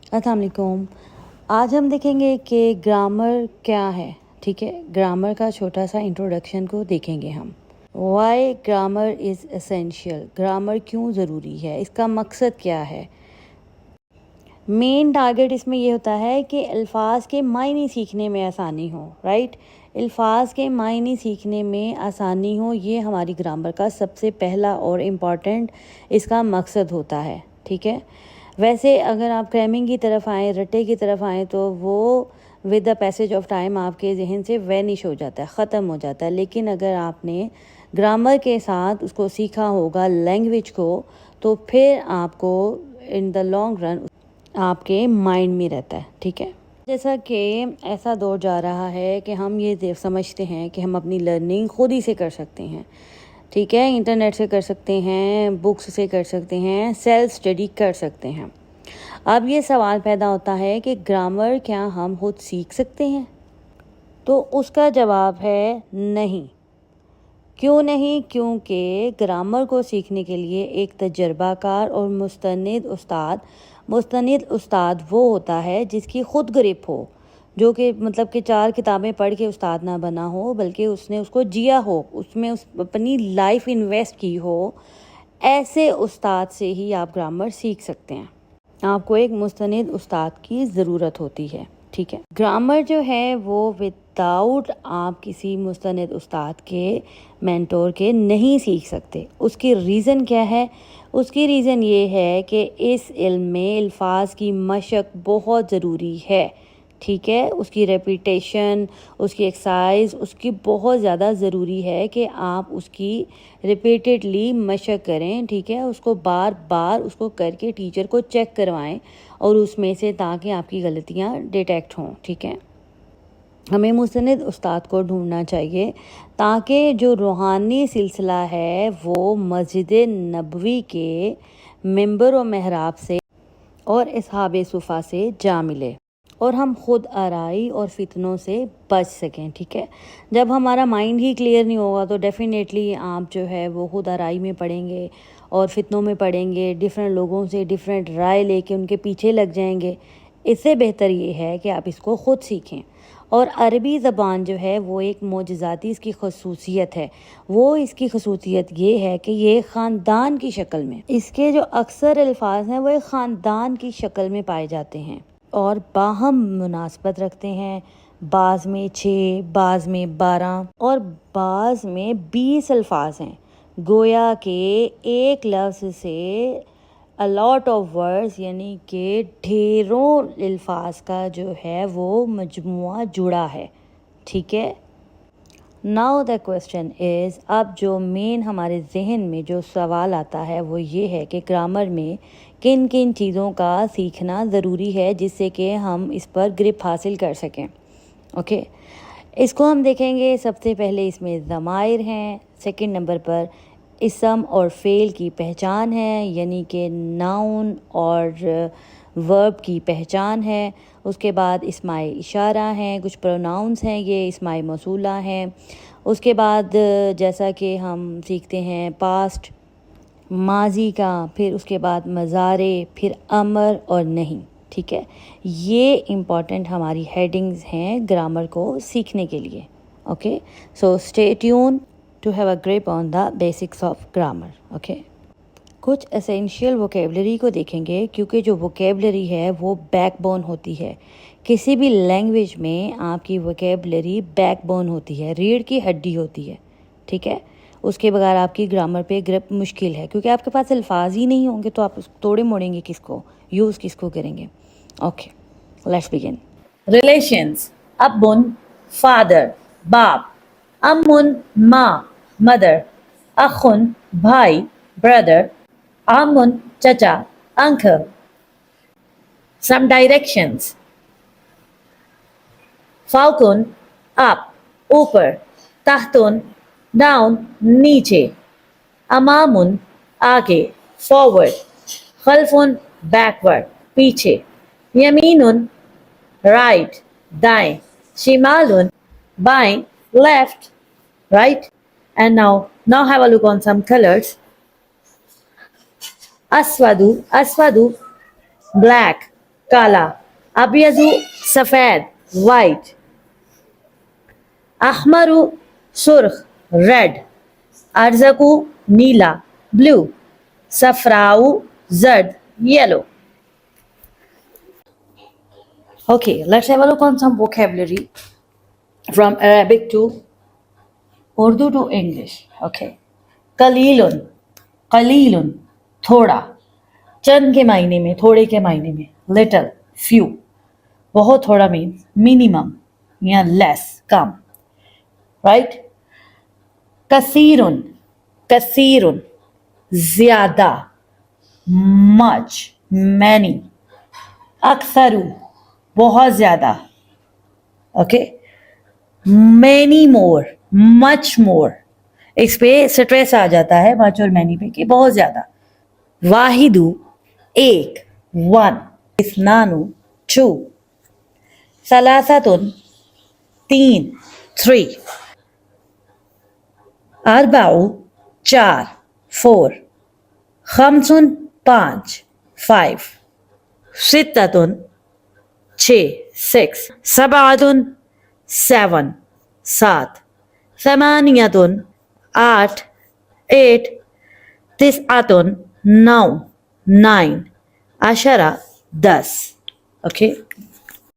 अस्सलाम वालेकुम। आज हम देखेंगे कि ग्रामर क्या है। ठीक है, ग्रामर का छोटा सा इंट्रोडक्शन को देखेंगे हम। Why grammar is essential, grammar क्यों ज़रूरी है, इसका मकसद क्या है। मेन टारगेट इसमें ये होता है कि अल्फाज के मायने सीखने में आसानी हो। राइट, अल्फाज के मायने सीखने में आसानी हो, ये हमारी ग्रामर का सबसे पहला और इम्पॉर्टेंट इसका मकसद होता है। ठीक है, वैसे अगर आप क्रैमिंग की तरफ आएँ, रट्टे की तरफ आएँ, तो वो with the passage of time आपके जहन से वैनिश हो जाता है, ख़त्म हो जाता है। लेकिन अगर आपने ग्रामर के साथ उसको सीखा होगा, लैंग्वेज को, तो फिर आपको इन द लॉन्ग रन आपके माइंड में रहता है। ठीक है, जैसा कि ऐसा दौर जा रहा है कि हम ये समझते हैं कि हम अपनी लर्निंग खुद ही से कर सकते हैं। ठीक है, इंटरनेट से कर सकते हैं, बुक्स से कर सकते हैं, सेल्फ स्टडी कर सकते हैं। अब ये सवाल पैदा होता है कि ग्रामर क्या हम खुद सीख सकते हैं? तो उसका जवाब है नहीं। क्यों नहीं? क्योंकि ग्रामर को सीखने के लिए एक तजर्बाकार और मुस्तनिद उस्ताद वो होता है जिसकी खुद ग्रिप हो, जो कि मतलब कि 4 किताबें पढ़ के उस्ताद ना बना हो, बल्कि उसने उसको जिया हो, उसमें अपनी लाइफ इन्वेस्ट की हो। ऐसे उस्ताद से ही आप ग्रामर सीख सकते हैं। आपको एक मुस्तनिद उस्ताद की ज़रूरत होती है। ठीक है, ग्रामर जो है वो विदाउट आप किसी मुस्तनिद उस्ताद के, मेंटोर के नहीं सीख सकते। उसकी रीज़न क्या है? उसकी रीज़न ये है कि इस इल्म में अल्फाज की मशक बहुत ज़रूरी है। ठीक है, उसकी रेपिटेशन, उसकी एक्सरसाइज, उसकी बहुत ज़्यादा ज़रूरी है कि आप उसकी रिपीटेडली मशक करें। ठीक है, उसको बार बार उसको करके टीचर को चेक करवाएं और उसमें से ताकि आपकी गलतियां डिटेक्ट हों। ठीक है, हमें मुस्तनिद उस्ताद को ढूंढना चाहिए ताकि जो रूहानी सिलसिला है वो मस्जिद नबवी के मिंबर और महराब से और असहाबे सुफ़ा से जा मिले और हम खुद आराई और फितनों से बच सकें। ठीक है, जब हमारा माइंड ही क्लियर नहीं होगा तो डेफिनेटली आप जो है वो खुद आराई में पढ़ेंगे और फितनों में पढ़ेंगे, डिफरेंट लोगों से डिफरेंट राय लेके उनके पीछे लग जाएंगे। इससे बेहतर ये है कि आप इसको खुद सीखें। और अरबी ज़बान जो है वो एक मोजज़ाती इसकी खसूसियत है। वो इसकी खसूसियत ये है कि ये ख़ानदान की शक्ल में, इसके जो अक्सर अल्फाज हैं वो एक ख़ानदान की शक्ल में पाए जाते हैं और बाहम मुनासबत रखते हैं। बाज़ में 6, बाज़ में 12 और बाज़ में 20 अल्फाज हैं। गोया के एक लफ्ज़ से अ लॉट ऑफ वर्ड्स, यानी कि ढेरों अल्फाज का जो है वो मजमुआ जुड़ा है। ठीक है, नाउ द क्वेश्चन इज़, अब जो मेन हमारे जहन में जो सवाल आता है वो ये है कि ग्रामर में किन किन चीज़ों का सीखना ज़रूरी है जिससे कि हम इस पर ग्रिप हासिल कर सकें। ओके, इसको हम देखेंगे। सबसे पहले इसमें ज़माइर हैं, सेकंड नंबर पर इसम और फ़ेल की पहचान है, यानी कि नाउन और वर्ब की पहचान है। उसके बाद इस्माए इशारा हैं, कुछ प्रोनाउंस हैं, ये इस्माए मौसूला हैं। उसके बाद जैसा कि हम सीखते हैं पास्ट, माजी का, फिर उसके बाद मज़ारे, फिर अमर और नहीं। ठीक है, ये इम्पॉर्टेंट हमारी हेडिंग्स हैं ग्रामर को सीखने के लिए। Okay, so stay tune to have a grip on the basics of grammar. Okay, कुछ एसेंशियल वोकेबलरी को देखेंगे क्योंकि जो वोकेबलरी है वो बैकबोन होती है। किसी भी लैंग्वेज में आपकी वोकेबलरी बैकबोन होती है, रीढ़ की हड्डी होती है। ठीक है, उसके बगैर आपकी ग्रामर पे ग्रिप मुश्किल है क्योंकि आपके पास अल्फाज ही नहीं होंगे तो आप तोड़े मोड़ेंगे किसको, यूज़ किसको करेंगे। Okay, let's begin. Relations: Abbun, father, बाप. Ammun, माँ, mother. Akhun, भाई, brother. Amun, chacha, uncle. Some directions: Falcon, up, ऊपर. Tahtun, down, नीचे. Amamun, आगे, forward. Khalfun, backward, पीछे. Yaminun, right, दाएं. Shimalun, बाएं, left, right. And now have a look on some colors. Aswadu, black. کالا. ابیض سفید white. احمر سرخ red. ازرق نیلا blue. صفراء زرد yellow. Okay, let's have a look on some vocabulary from Arabic to Urdu to English. Okay. قلیل قلیل تھوڑا. چند کے معنی میں تھوڑے کے معنی میں little few. بہت تھوڑا means minimum یا less کم. Right. کثیر کثیر زیادہ much many. اکثر بہت زیادہ. Okay. many more much more. اس پہ سٹریس آ جاتا ہے much اور many پہ کہ بہت زیادہ. واحد ایک one. اثنان two. ثلاثۃ تین three. اربع چار four. خمس پانچ five. ستۃ چھ six. سبعۃ seven سات. ثمانیۃ آٹھ eight. تسعۃ نو nine. عشرہ دس. اوکے.